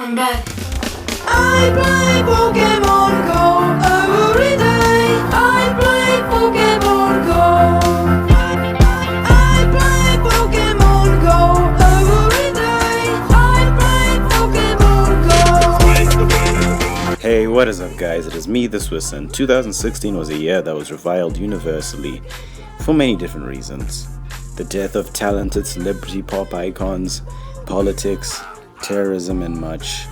I'm back. I play Pokemon Go every day. I play Pokemon Go. I play Pokemon Go every day. I play Pokemon Go. Hey, what is up guys? It is me, the SWIS, and 2016 was a year that was reviled universally for many different reasons. The death of talented celebrity pop icons, politics, terrorism, and much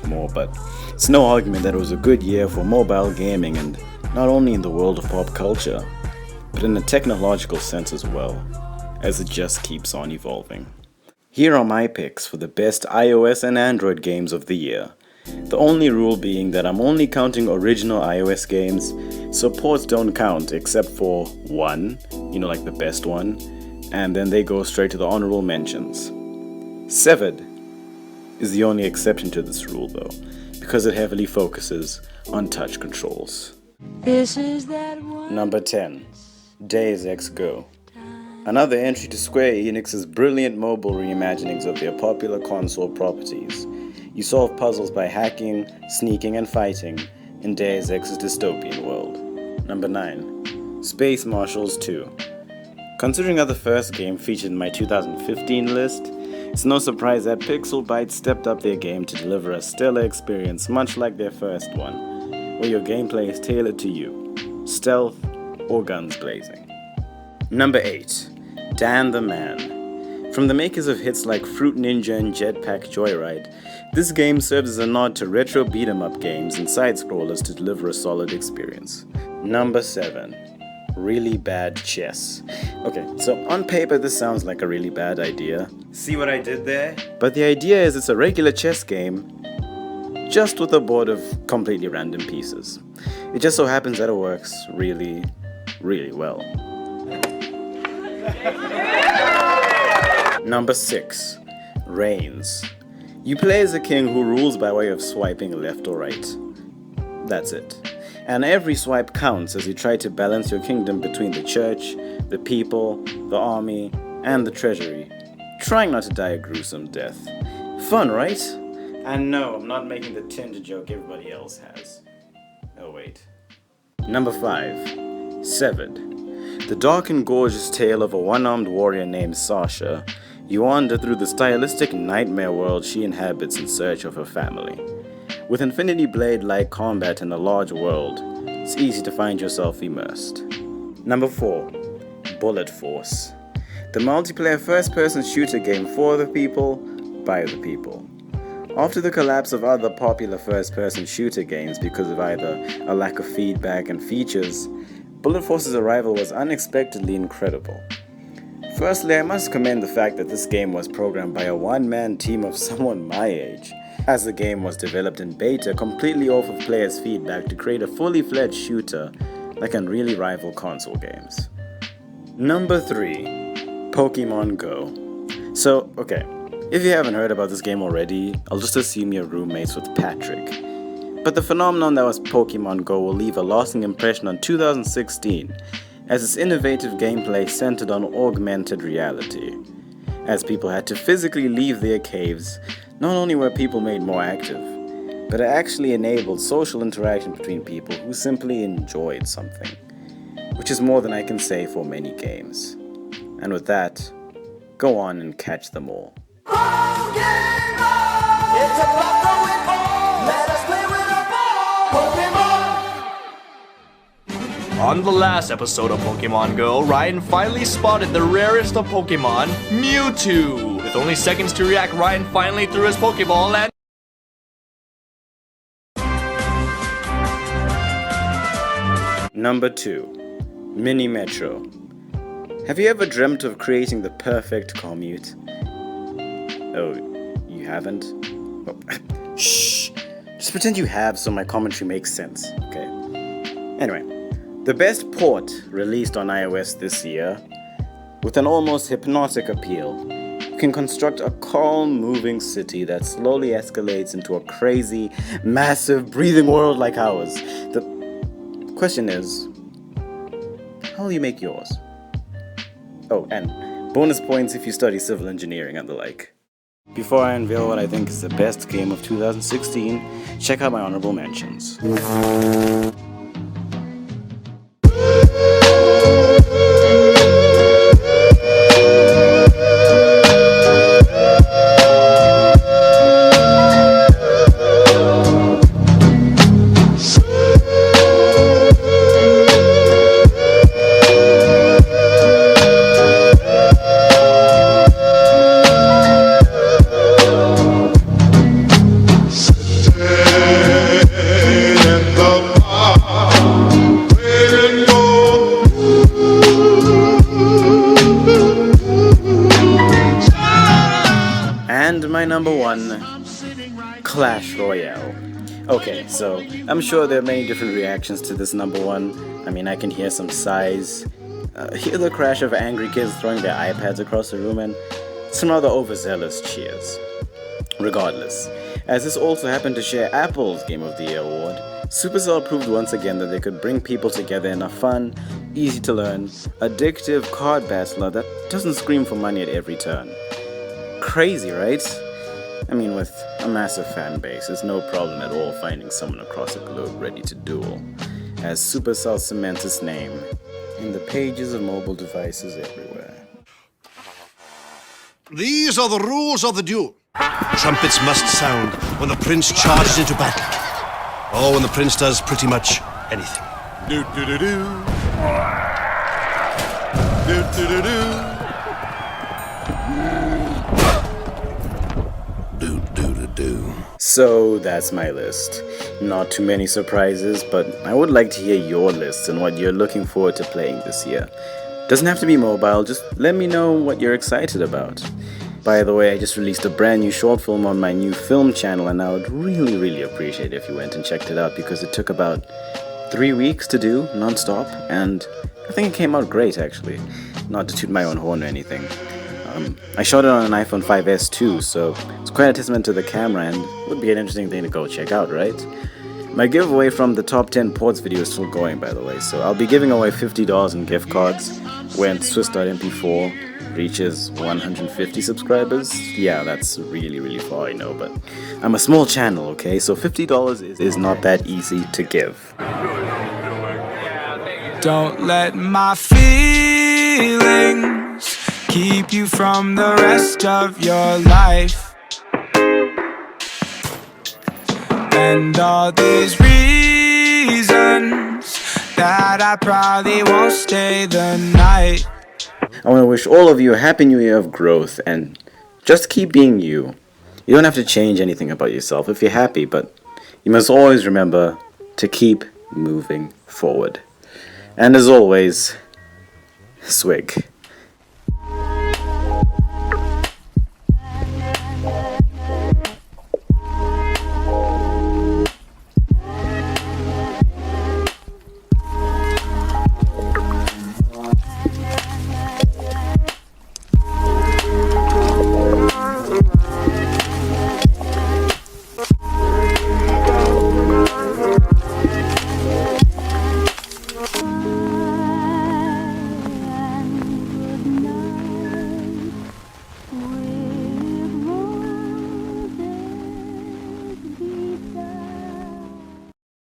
more. But it's no argument that it was a good year for mobile gaming, and not only in the world of pop culture, but in a technological sense as well, as it just keeps on evolving. Here are my picks for the best iOS and Android games of the year. The only rule being that I'm only counting original iOS games, so ports don't count except for one, like the best one, and then they go straight to the honorable mentions. Severed is the only exception to this rule though, because it heavily focuses on touch controls. Number 10. Deus Ex Go. Another entry to Square Enix's brilliant mobile reimaginings of their popular console properties. You solve puzzles by hacking, sneaking, and fighting in Deus Ex's dystopian world. Number 9. Space Marshals 2. Considering that the first game featured in my 2015 list, it's no surprise that Pixel Bytes stepped up their game to deliver a stellar experience much like their first one, where your gameplay is tailored to you, stealth or guns blazing. Number 8. Dan the Man. From the makers of hits like Fruit Ninja and Jetpack Joyride, this game serves as a nod to retro beat-em-up games and side-scrollers to deliver a solid experience. Number 7. Really bad chess. Okay, so on paper this sounds like a really bad idea. See what I did there? But the idea is it's a regular chess game, just with a board of completely random pieces. It just so happens that it works really, really well. Number 6. Reigns. You play as a king who rules by way of swiping left or right. That's it. And every swipe counts as you try to balance your kingdom between the church, the people, the army, and the treasury, trying not to die a gruesome death. Fun, right? And no, I'm not making the Tinder joke everybody else has. Oh wait. Number 5. Severed. The dark and gorgeous tale of a one-armed warrior named Sasha. You wander through the stylistic nightmare world she inhabits in search of her family. With Infinity Blade-like combat in a large world, it's easy to find yourself immersed. Number 4. Bullet Force. The multiplayer first-person shooter game for the people, by the people. After the collapse of other popular first-person shooter games because of either a lack of feedback and features, Bullet Force's arrival was unexpectedly incredible. Firstly, I must commend the fact that this game was programmed by a one-man team of someone my age, as the game was developed in beta completely off of players' feedback to create a fully fledged shooter that can really rival console games. Number 3. Pokemon Go. So, okay, if you haven't heard about this game already, I'll just assume you're roommates with Patrick. But the phenomenon that was Pokemon Go will leave a lasting impression on 2016, as its innovative gameplay centered on augmented reality. As people had to physically leave their caves, not only were people made more active, but it actually enabled social interaction between people who simply enjoyed something, which is more than I can say for many games. And with that, go on and catch them all. It's about going ball. Let us play with a ball. Pokemon. On the last episode of Pokemon Go, Ryan finally spotted the rarest of Pokemon, Mewtwo. With only seconds to react, Ryan finally threw his Pokeball and... Number 2. Mini Metro. Have you ever dreamt of creating the perfect commute? Oh, you haven't? Oh, shh! Just pretend you have so my commentary makes sense, okay? Anyway, the best port released on iOS this year, with an almost hypnotic appeal, you can construct a calm, moving city that slowly escalates into a crazy, massive, breathing world like ours. The question is, how will you make yours? Oh, and bonus points if you study civil engineering and the like. Before I unveil what I think is the best game of 2016, check out my honorable mentions. And my number one, Clash Royale. Okay, so I'm sure there are many different reactions to this number one. I mean, I can hear some sighs, hear the crash of angry kids throwing their iPads across the room, and some rather overzealous cheers. Regardless, as this also happened to share Apple's Game of the Year award, Supercell proved once again that they could bring people together in a fun, easy to learn, addictive card battler that doesn't scream for money at every turn. Crazy, right? I mean, with a massive fan base, it's no problem at all finding someone across the globe ready to duel, as Supercell cements its name in the pages of mobile devices everywhere. These are the rules of the duel. Trumpets must sound when the prince charges into battle, or when the prince does pretty much anything. Do-do-do-do. Do-do-do-do. So that's my list. Not too many surprises, but I would like to hear your lists and what you're looking forward to playing this year. Doesn't have to be mobile, just let me know what you're excited about. By the way, I just released a brand new short film on my new film channel, and I would really appreciate it if you went and checked it out, because it took about 3 weeks to do, non-stop, and I think it came out great actually. Not to toot my own horn or anything. I shot it on an iPhone 5S too, so it's quite a testament to the camera and would be an interesting thing to go check out, right? My giveaway from the top 10 ports video is still going, by the way, so I'll be giving away $50 in gift cards when SWIS.mp4 reaches 150 subscribers. Yeah, that's really far, I know, but I'm a small channel, okay? So $50 is not that easy to give. Don't let my feelings keep you from the rest of your life, and all these reasons that I probably won't stay the night. I want to wish all of you a happy new year of growth, and just keep being you. You don't have to change anything about yourself if you're happy, but you must always remember to keep moving forward. And as always, swig.